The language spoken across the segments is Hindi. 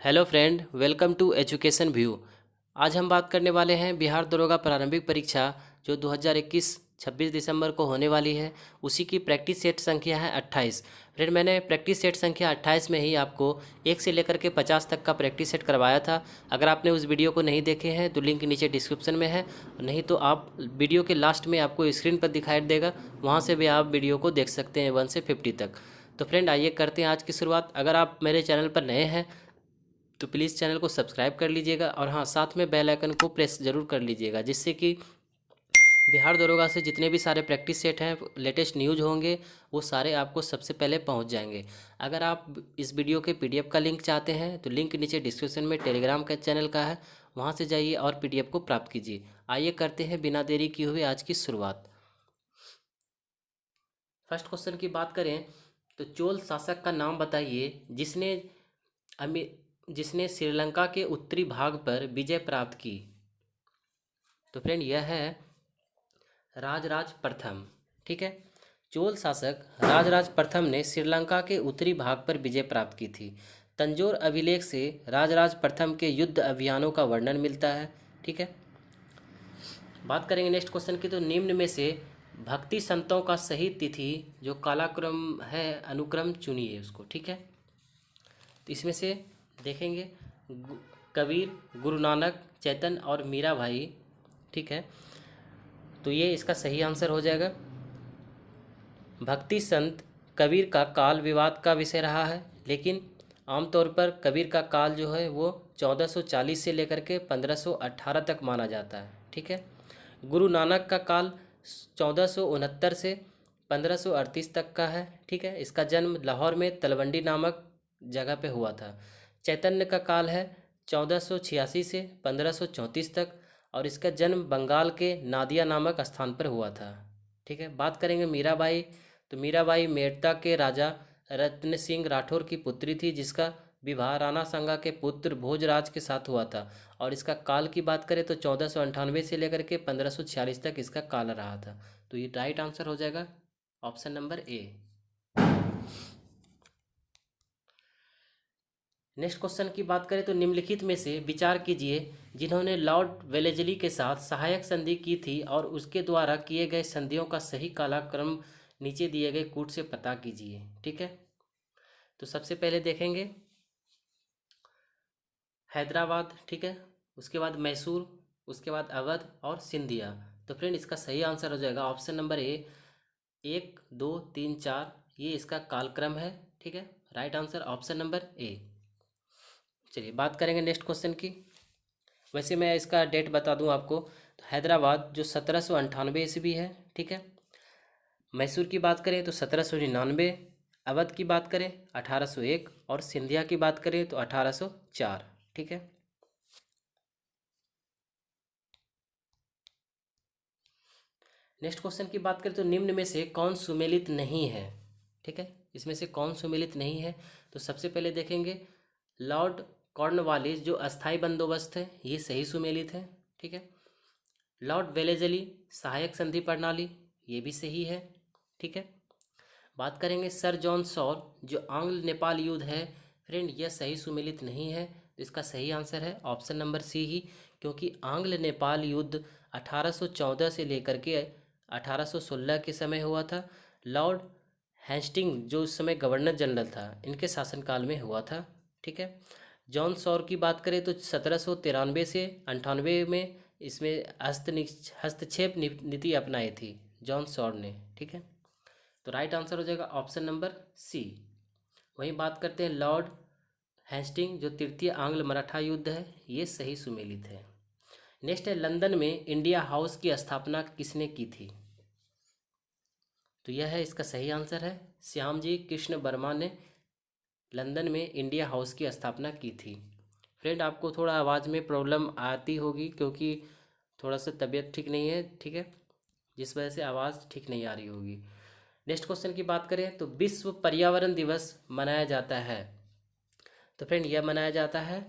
Hello friend, welcome to education view. आज हम बात करने वाले हैं बिहार दरोगा प्रारंभिक परीक्षा जो 2021 26 दिसंबर को होने वाली है। उसी की प्रैक्टिस सेट संख्या है 28। फ्रेंड, मैंने प्रैक्टिस सेट संख्या 28 में ही आपको 1 से लेकर के 50 तक का प्रैक्टिस सेट करवाया था। अगर आपने उस वीडियो को नहीं देखे हैं तो लिंक नीचे डिस्क्रिप्शन में है, नहीं तो आप वीडियो के लास्ट में आपको स्क्रीन पर दिखाई देगा, वहाँ से भी आप वीडियो को देख सकते हैं 1 से 50 तक। तो फ्रेंड, आइए करते हैं आज की शुरुआत। अगर आप मेरे चैनल पर नए हैं तो प्लीज़ चैनल को सब्सक्राइब कर लीजिएगा और हाँ, साथ में बेल आइकन को प्रेस ज़रूर कर लीजिएगा, जिससे कि बिहार दरोगा से जितने भी सारे प्रैक्टिस सेट हैं, लेटेस्ट न्यूज होंगे, वो सारे आपको सबसे पहले पहुंच जाएंगे। अगर आप इस वीडियो के पीडीएफ का लिंक चाहते हैं तो लिंक नीचे डिस्क्रिप्शन में टेलीग्राम का चैनल का है, वहाँ से जाइए और पीडीएफ को प्राप्त कीजिए। आइए करते हैं बिना देरी किए हुए आज की शुरुआत। फर्स्ट क्वेश्चन की बात करें तो चोल शासक का नाम बताइए अमी जिसने श्रीलंका के उत्तरी भाग पर विजय प्राप्त की। तो फ्रेंड, यह है राजराज प्रथम। ठीक है, चोल शासक राजराज प्रथम ने श्रीलंका के उत्तरी भाग पर विजय प्राप्त की थी। तंजौर अभिलेख से राजराज प्रथम के युद्ध अभियानों का वर्णन मिलता है। ठीक है, बात करेंगे नेक्स्ट क्वेश्चन की। तो निम्न में से भक्ति संतों का सही तिथि जो कालाक्रम है अनुक्रम चुनिए उसको। ठीक है, तो इसमें से देखेंगे कबीर, गुरु नानक, चैतन्य और मीरा भाई। ठीक है, तो ये इसका सही आंसर हो जाएगा। भक्ति संत कबीर का काल विवाद का विषय रहा है, लेकिन आमतौर पर कबीर का काल जो है वो 1440 से लेकर के 1518 तक माना जाता है। ठीक है, गुरु नानक का काल 1469 से 1538 तक का है। ठीक है, इसका जन्म लाहौर में तलवंडी नामक जगह पे हुआ था। चैतन्य का काल है 1486 से 1534 तक, और इसका जन्म बंगाल के नादिया नामक स्थान पर हुआ था। ठीक है, बात करेंगे मीराबाई। तो मीराबाई मेड़ता के राजा रत्न सिंह राठौर की पुत्री थी, जिसका विवाह राणा सांगा के पुत्र भोजराज के साथ हुआ था। और इसका काल की बात करें तो 1498 से लेकर के 1546 तक इसका काल रहा था। तो ये राइट आंसर हो जाएगा option number A. Next question की बात करें तो निम्नलिखित में से विचार कीजिए जिन्होंने लॉर्ड वेलेजली के साथ सहायक संधि की थी और उसके द्वारा किए गए संधियों का सही कालक्रम नीचे दिए गए कूट से पता कीजिए। ठीक है, तो सबसे पहले देखेंगे हैदराबाद। ठीक है, उसके बाद मैसूर, उसके बाद अवध और सिंधिया। तो फ्रेंड, इसका सही आंसर हो जाएगा ऑप्शन नंबर ए, 1 2 3 4, ये इसका कालक्रम है। ठीक है, right answer option number A. चलिए बात करेंगे नेक्स्ट क्वेश्चन की। वैसे मैं इसका डेट बता दूं आपको, तो हैदराबाद जो 1798 ईस्वी है। ठीक है, मैसूर की बात करें तो 1799, अवध की बात करें 1801 और सिंधिया की बात करें तो 1804। ठीक है, नेक्स्ट क्वेश्चन की बात करें तो निम्न में से कौन सुमेलित नहीं है। ठीक है, इसमें से कौन सुमेलित नहीं है, तो सबसे पहले देखेंगे लॉर्ड कॉर्नवालिस जो अस्थाई बंदोबस्त है, ये सही सुमेलित है। ठीक है, लॉर्ड वेलेजली सहायक संधि प्रणाली, ये भी सही है। ठीक है, बात करेंगे सर जॉन सॉर जो आंग्ल नेपाल युद्ध है। फ्रेंड, यह सही सुमेलित नहीं है, तो इसका सही आंसर है ऑप्शन नंबर सी ही, क्योंकि आंग्ल नेपाल युद्ध 1814 से लेकर के 1816 के समय हुआ था। लॉर्ड हेस्टिंग जो उस समय गवर्नर जनरल था, इनके शासनकाल में हुआ था। ठीक है, जॉन सॉर की बात करें तो 1793 से 98 में इसमें हस्तक्षेप नीति अपनाई थी जॉन सॉर ने। ठीक है, तो राइट आंसर हो जाएगा ऑप्शन नंबर सी। वहीं बात करते हैं लॉर्ड हेस्टिंग जो तृतीय आंग्ल मराठा युद्ध है, ये सही सुमेलित है। नेक्स्ट है लंदन में इंडिया हाउस की स्थापना किसने की थी। तो यह है इसका सही आंसर है श्यामजी कृष्ण वर्मा ने लंदन में इंडिया हाउस की स्थापना की थी। फ्रेंड, आपको थोड़ा आवाज़ में प्रॉब्लम आती होगी क्योंकि थोड़ा सा तबीयत ठीक नहीं है। ठीक है, जिस वजह से आवाज़ ठीक नहीं आ रही होगी। नेक्स्ट क्वेश्चन की बात करें तो विश्व पर्यावरण दिवस मनाया जाता है। तो फ्रेंड, यह मनाया जाता है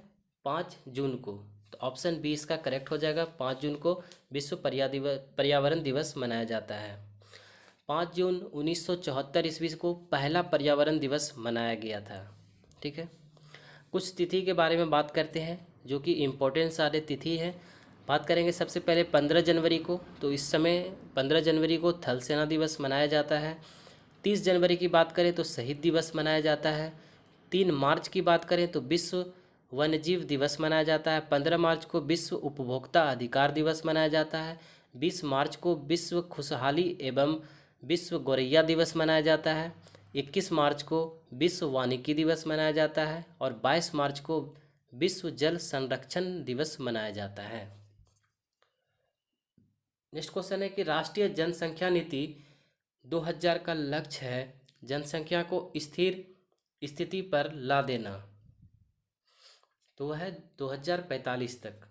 5 जून को। तो ऑप्शन बी इसका करेक्ट हो जाएगा, 5 जून को विश्व पर्यावरण दिवस मनाया जाता है। 5 जून 1974 ईस्वी को पहला पर्यावरण दिवस मनाया गया था। ठीक है, कुछ तिथि के बारे में बात करते हैं जो कि इम्पोर्टेंट सारे तिथि हैं। बात करेंगे सबसे पहले 15 जनवरी को, तो इस समय 15 जनवरी को थल सेना दिवस मनाया जाता है। 30 जनवरी की बात करें तो शहीद दिवस मनाया जाता है। 3 मार्च की बात करें तो विश्व वन्यजीव दिवस मनाया जाता है। 15 मार्च को विश्व उपभोक्ता अधिकार दिवस मनाया जाता है। 20 मार्च को विश्व खुशहाली एवं विश्व गौरैया दिवस मनाया जाता है। 21 मार्च को विश्व वानिकी दिवस मनाया जाता है और 22 मार्च को विश्व जल संरक्षण दिवस मनाया जाता है। नेक्स्ट क्वेश्चन है कि राष्ट्रीय जनसंख्या नीति 2000 का लक्ष्य है जनसंख्या को स्थिर स्थिति पर ला देना, तो वह है 2045 तक।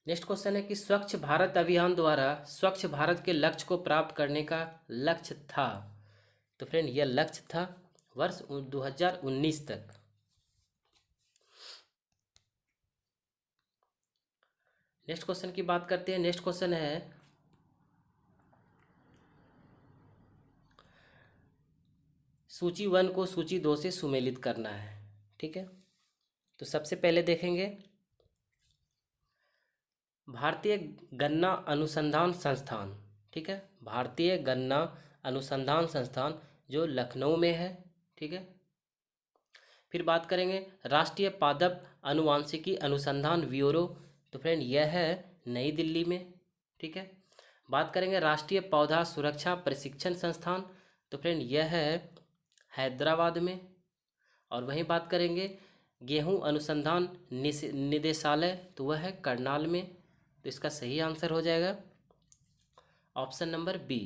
नेक्स्ट क्वेश्चन है कि स्वच्छ भारत अभियान द्वारा स्वच्छ भारत के लक्ष्य को प्राप्त करने का लक्ष्य था, तो फ्रेंड यह लक्ष्य था वर्ष 2019 तक। नेक्स्ट क्वेश्चन की बात करते हैं। नेक्स्ट क्वेश्चन है सूची 1 को सूची 2 से सुमेलित करना है। ठीक है, तो सबसे पहले देखेंगे भारतीय गन्ना अनुसंधान संस्थान। ठीक है, भारतीय गन्ना अनुसंधान संस्थान जो लखनऊ में है। ठीक है, फिर बात करेंगे राष्ट्रीय पादप अनुवांशिकी अनुसंधान ब्यूरो, तो फ्रेंड यह है नई दिल्ली में। ठीक है, बात करेंगे राष्ट्रीय पौधा सुरक्षा प्रशिक्षण संस्थान, तो फ्रेंड यह है हैदराबाद में। और वहीं बात करेंगे गेहूं अनुसंधान निदेशालय, तो वह है करनाल में। तो इसका सही आंसर हो जाएगा option number B.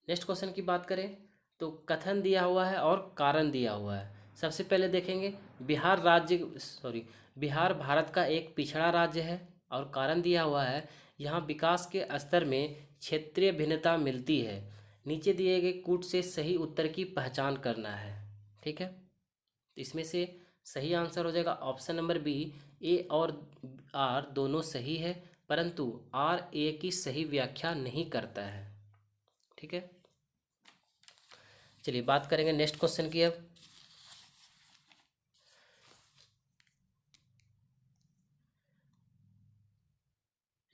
Next question की बात करें तो कथन दिया हुआ है और कारण दिया हुआ है। सबसे पहले देखेंगे बिहार भारत का एक पिछड़ा राज्य है और कारण दिया हुआ है यहाँ विकास के स्तर में क्षेत्रीय भिन्नता मिलती है। नीचे दिए गए कूट से सही उत्तर की पहचान करना है। ठीक है, तो इसमें से सही आंसर हो जाएगा ऑप्शन नंबर बी। ए और आर दोनों सही है, परंतु आर ए की सही व्याख्या नहीं करता है। ठीक है, चलिए बात करेंगे नेक्स्ट क्वेश्चन की। अब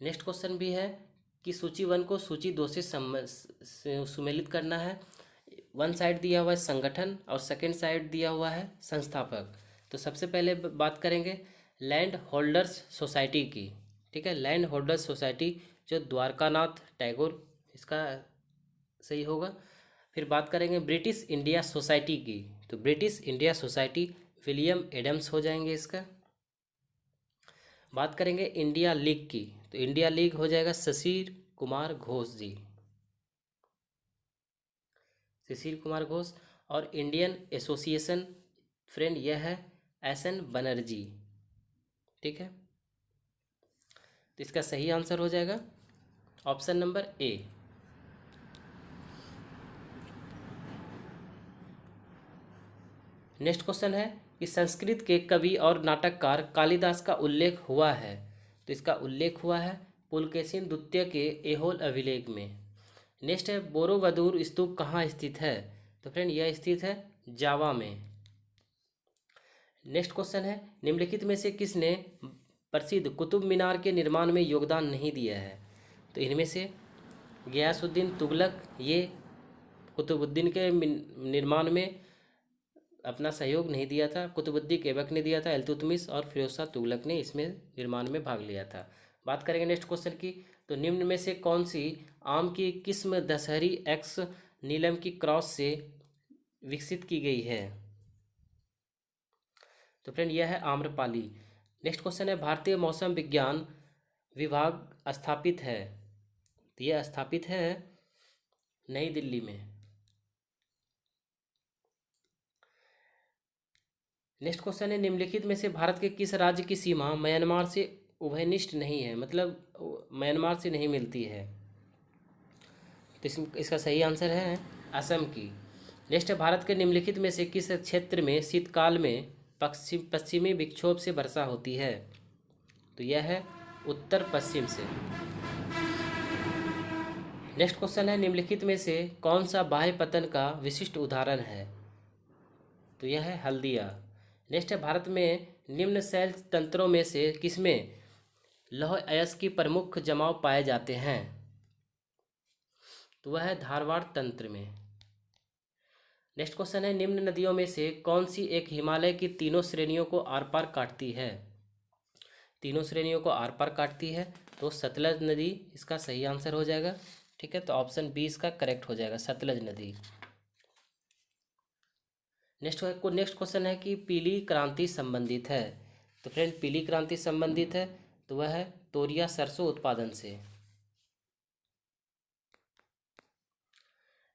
नेक्स्ट क्वेश्चन भी है कि सूची 1 को सूची 2 से सुमेलित करना है। वन साइड दिया हुआ है संगठन और सेकंड साइड दिया हुआ है संस्थापक। तो सबसे पहले बात करेंगे लैंड होल्डर्स सोसाइटी की। ठीक है, लैंड होल्डर्स सोसाइटी जो द्वारकानाथ टैगोर, इसका सही होगा। फिर बात करेंगे ब्रिटिश इंडिया सोसाइटी की, तो British India society William Adams हो जाएंगे इसका। बात करेंगे इंडिया लीग की, तो इंडिया लीग हो जाएगा शिशिर कुमार घोष जी, शिशिर कुमार घोष। और इंडियन एसोसिएशन फ्रेंड यह है एस.एन. बनर्जी। ठीक है, तो इसका सही आंसर हो जाएगा option number A. Next question है कि संस्कृत के कवि और नाटककार कालिदास का उल्लेख हुआ है, तो इसका उल्लेख हुआ है पुलकेशिन द्वितीय के ऐहोल अभिलेख में। नेक्स्ट है बोरोवदूर स्तूप कहाँ स्थित है, तो फ्रेंड यह स्थित है जावा में। नेक्स्ट क्वेश्चन है निम्नलिखित में से किसने प्रसिद्ध कुतुब मीनार के निर्माण में योगदान नहीं दिया है, तो इनमें से गियासुद्दीन तुगलक ये कुतुबुद्दीन के निर्माण में अपना सहयोग नहीं दिया था, कुतुबुद्दीन ऐबक ने दिया था, इल्तुतमिश और फिरोज शाह तुगलक ने इसमें निर्माण में भाग लिया था। बात करेंगे नेक्स्ट क्वेश्चन की, तो निम्न में से कौन सी आम की किस्म दशहरी एक्स नीलम की क्रॉस से विकसित की गई है, तो फ्रेंड यह है आम्रपाली। नेक्स्ट क्वेश्चन है भारतीय मौसम विज्ञान विभाग स्थापित है, तो यह स्थापित है नई दिल्ली में। नेक्स्ट क्वेश्चन है निम्नलिखित में से भारत के किस राज्य की सीमा म्यांमार से उभयनिष्ठ नहीं है, मतलब म्यांमार से नहीं मिलती है, तो इसका सही आंसर है असम की। नेक्स्ट है भारत के निम्नलिखित में से किस क्षेत्र में शीतकाल में पश्चिमी विक्षोभ से वर्षा होती है, तो यह है उत्तर पश्चिम से। नेक्स्ट क्वेश्चन है, निम्नलिखित में से कौन सा बाह्य पतन का विशिष्ट उदाहरण है? तो यह है हल्दिया। नेक्स्ट है, भारत में निम्न शैल तंत्रों में से किसमें लौह अयस्क की प्रमुख जमाव पाए जाते हैं? तो वह है धारवाड़ तंत्र में। नेक्स्ट क्वेश्चन है, निम्न नदियों में से कौन सी एक हिमालय की तीनों श्रेणियों को आर पार काटती है? तीनों श्रेणियों को आर पार काटती है, तो सतलज नदी इसका सही आंसर हो जाएगा। ठीक है, तो ऑप्शन बी इसका करेक्ट हो जाएगा, सतलज नदी। नेक्स्ट क्वेश्चन है कि पीली क्रांति संबंधित है। तो फ्रेंड, पीली क्रांति संबंधित है तो वह है तोरिया सरसों उत्पादन से।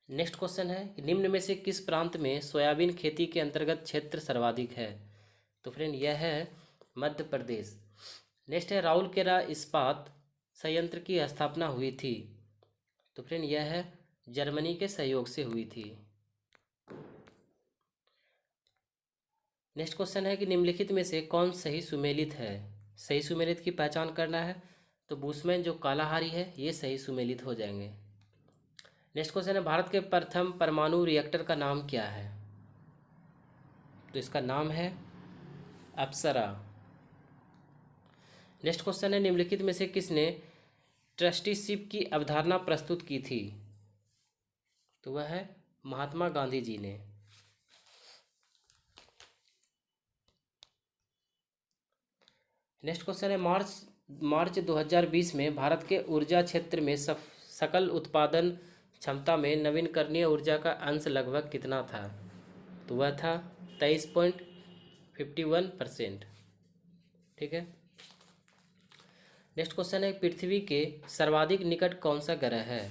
नेक्स्ट क्वेश्चन है कि निम्न में से किस प्रांत में सोयाबीन खेती के अंतर्गत क्षेत्र सर्वाधिक है? तो फ्रेंड, यह है मध्य प्रदेश। नेक्स्ट है, राउरकेला इस्पात संयंत्र की स्थापना हुई थी? तो फ्रेंड, यह है जर्मनी के सहयोग से हुई थी। नेक्स्ट क्वेश्चन है कि निम्नलिखित में से कौन सही सुमेलित है? सही सुमेलित की पहचान करना है, तो बुशमैन जो कालाहारी है ये सही सुमेलित हो जाएंगे। नेक्स्ट क्वेश्चन है, भारत के प्रथम परमाणु रिएक्टर का नाम क्या है? तो इसका नाम है अप्सरा। नेक्स्ट क्वेश्चन है, निम्नलिखित में से किसने ट्रस्टीशिप की अवधारणा प्रस्तुत की थी? तो वह है महात्मा गांधी जी ने। नेक्स्ट क्वेश्चन है, मार्च 2020 में भारत के ऊर्जा क्षेत्र में सकल उत्पादन क्षमता में नवीनकरणीय ऊर्जा का अंश लगभग कितना था? तो वह था 23.51%। ठीक है। नेक्स्ट क्वेश्चन है, पृथ्वी के सर्वाधिक निकट कौन सा ग्रह है?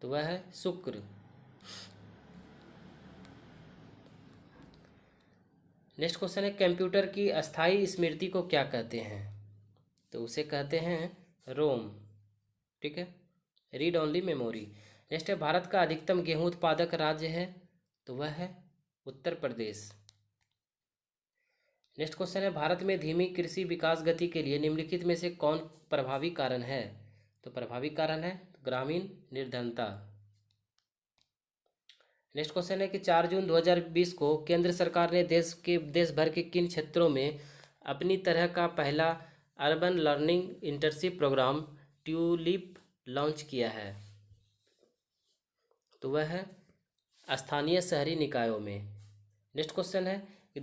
तो वह है शुक्र। नेक्स्ट क्वेश्चन है, कंप्यूटर की अस्थायी स्मृति को क्या कहते हैं? तो उसे कहते हैं रोम। ठीक है, रीड ओनली मेमोरी। नेक्स्ट है, भारत का अधिकतम गेहूं उत्पादक राज्य है? तो वह है उत्तर प्रदेश। नेक्स्ट क्वेश्चन है, भारत में धीमी कृषि विकास गति के लिए निम्नलिखित में से कौन प्रभावी कारण है? तो प्रभावी कारण है ग्रामीण निर्धनता। नेक्स्ट क्वेश्चन है कि 4 जून 2020 को केंद्र सरकार ने देश भर के किन क्षेत्रों में अपनी तरह का पहला urban learning internship programme TULIP launch किया है? तो वह है स्थानीय शहरी निकायों में। नेक्स्ट क्वेश्चन है कि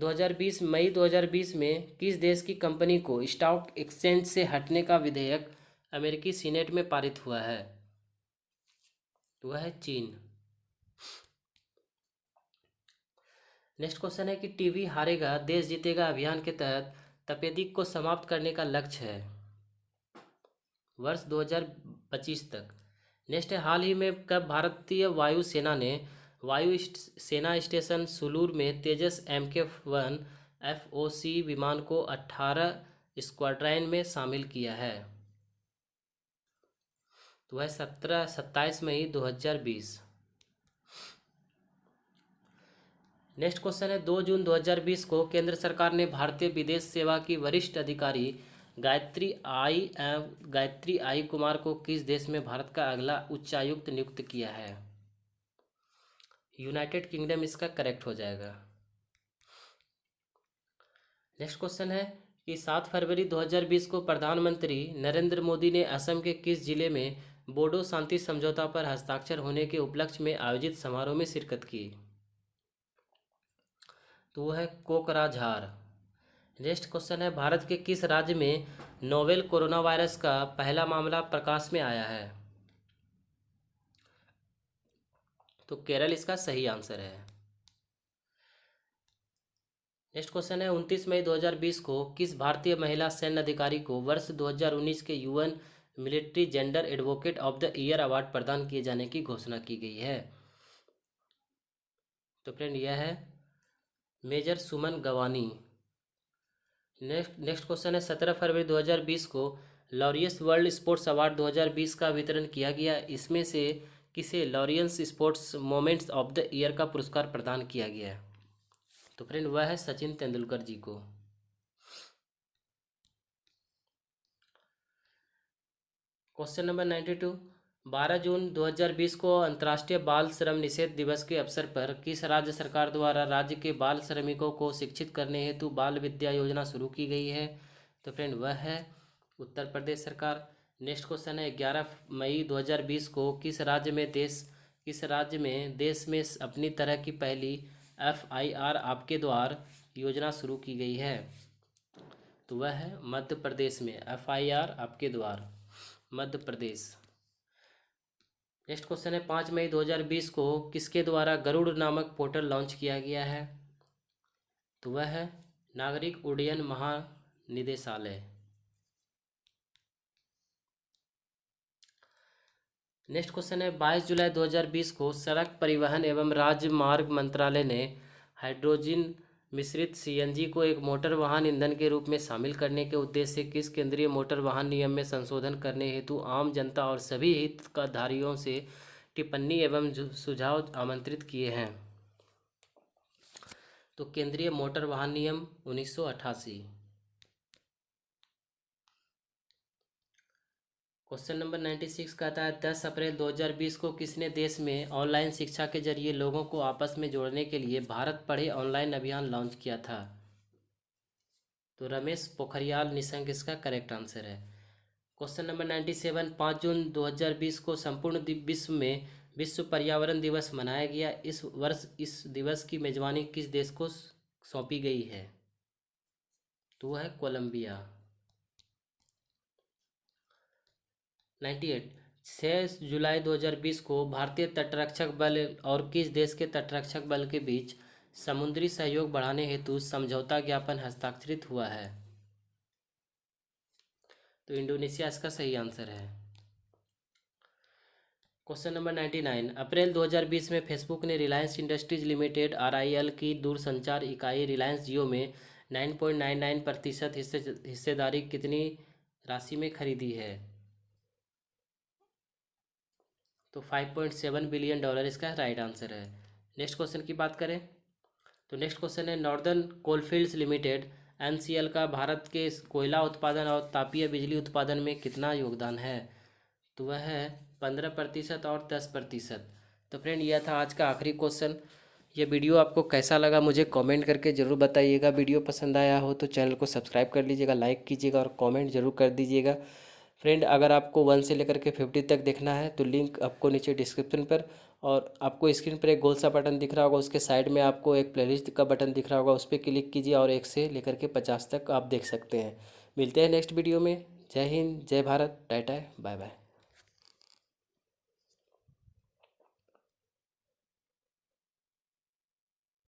मई 2020 में किस देश की कंपनी को स्टॉक एक्सचेंज से हटने का विधेयक अमेरिकी सीनेट में पारित हुआ है? तो वह है चीन। नेक्स्ट क्वेश्चन है कि टीबी हारेगा देश जीतेगा अभियान के तहत तपेदिक को समाप्त करने का लक्ष्य है वर्ष 2025 तक। नेक्स्ट है, हाल ही में कब भारतीय वायु सेना ने वायु सेना स्टेशन सुलूर में तेजस MK-1 FOC विमान को 18 स्क्वाड्रन में शामिल किया है? तो वह 27 मई 2020। नेक्स्ट क्वेश्चन है, 2 जून 2020 को केंद्र सरकार ने भारतीय विदेश सेवा की वरिष्ठ अधिकारी गायत्री आई कुमार को किस देश में भारत का अगला उच्चायुक्त नियुक्त किया है? यूनाइटेड किंगडम इसका करेक्ट हो जाएगा। नेक्स्ट क्वेश्चन है कि 7 फरवरी 2020 को प्रधानमंत्री नरेंद्र मोदी ने असम के किस जिले में बोडो शांति समझौता पर हस्ताक्षर होने के उपलक्ष्य में आयोजित समारोह में शिरकत की? तो वह है कोकराझार। नेक्स्ट क्वेश्चन है, भारत के किस राज्य में नोवेल कोरोना वायरस का पहला मामला प्रकाश में आया है? तो केरल इसका सही आंसर है। नेक्स्ट क्वेश्चन है, 29 मई 2020 को किस भारतीय महिला सैन्य अधिकारी को वर्ष 2019 के UN military gender advocate of the year award प्रदान किए जाने की घोषणा की गई है? तो फ्रेंड, यह है मेजर सुमन गवानी। नेक्स्ट क्वेश्चन है, 17 फरवरी 2020 को लॉरियस वर्ल्ड स्पोर्ट्स अवार्ड 2020 का वितरण किया गया। इसमें से किसे Laureus sports moments of the year का पुरस्कार प्रदान किया गया है? तो फ्रेंड, वह है सचिन तेंदुलकर जी को। क्वेश्चन नंबर 92, 12 जून 2020 को अंतर्राष्ट्रीय बाल श्रम निषेध दिवस के अवसर पर किस राज्य सरकार द्वारा राज्य के बाल श्रमिकों को शिक्षित करने हेतु बाल विद्या योजना शुरू की गई है? तो फ्रेंड वह है उत्तर प्रदेश सरकार। नेक्स्ट क्वेश्चन है 11 मई 2020 को किस राज्य में देश में अपनी तरह की पहली FIR आपके द्वार योजना शुरू की गई है? तो वह है मध्य प्रदेश में FIR आपके द्वार, मध्य प्रदेश। नेक्स्ट क्वेश्चन है 5 मई 2020 को किसके द्वारा गरुड़ नामक पोर्टल लॉन्च किया गया है? तो वह है नागरिक उड्डयन महानिदेशालय। नेक्स्ट क्वेश्चन है 22 जुलाई 2020 को सड़क परिवहन एवं राजमार्ग मंत्रालय ने हाइड्रोजन मिश्रित CNG को एक मोटर वाहन ईंधन के रूप में शामिल करने के उद्देश्य से किस केंद्रीय मोटर वाहन नियम में संशोधन करने हेतु आम जनता और सभी हितधारकों से टिप्पणी एवं सुझाव आमंत्रित किए हैं? तो केंद्रीय मोटर वाहन नियम 1988। क्वेश्चन नंबर 96 कहता है 10 अप्रैल 2020 को किसने देश में ऑनलाइन शिक्षा के जरिए लोगों को आपस में जोड़ने के लिए भारत पढ़े ऑनलाइन अभियान लॉन्च किया था? तो रमेश पोखरियाल निशंक इसका करेक्ट आंसर है। क्वेश्चन नंबर 97 5 जून 2020 को संपूर्ण विश्व में विश्व पर्यावरण दिवस मनाया गया। इस वर्ष इस दिवस की मेजबानी किस देश को सौंपी गई है? तो वह है कोलंबिया। 98 6 जुलाई 2020 को भारतीय तटरक्षक बल और किस देश के तटरक्षक बल के बीच समुद्री सहयोग बढ़ाने हेतु समझौता ज्ञापन हस्ताक्षरित हुआ है? तो इंडोनेशिया इसका सही आंसर है। क्वेश्चन नंबर 99 अप्रैल 2020 में फेसबुक ने रिलायंस इंडस्ट्रीज लिमिटेड RIL की दूरसंचार इकाई रिलायंस जियो में 9.99% हिस्सेदारी कितनी राशि में खरीदी है? तो $5.7 बिलियन इसका राइट आंसर है। नेक्स्ट क्वेश्चन की बात करें तो नेक्स्ट क्वेश्चन है नॉर्दर्न कोलफील्ड्स लिमिटेड NCL का भारत के कोयला उत्पादन और तापीय बिजली उत्पादन में कितना योगदान है? तो वह है 15% और 10%। तो फ्रेंड यह था आज का आखिरी क्वेश्चन। ये वीडियो आपको कैसा लगा मुझे कमेंट करके ज़रूर बताइएगा। वीडियो पसंद आया हो तो चैनल को सब्सक्राइब कर लीजिएगा, लाइक कीजिएगा और कमेंट ज़रूर कर दीजिएगा। फ्रेंड अगर आपको 1 से लेकर के 50 तक देखना है तो लिंक आपको नीचे डिस्क्रिप्शन पर और आपको स्क्रीन पर एक गोल सा बटन दिख रहा होगा, उसके साइड में आपको एक प्लेलिस्ट का बटन दिख रहा होगा, उस पर क्लिक कीजिए और 1 से लेकर के 50 तक आप देख सकते हैं। मिलते हैं नेक्स्ट वीडियो में। जय हिंद, जय भारत, टाटा, बाय बाय।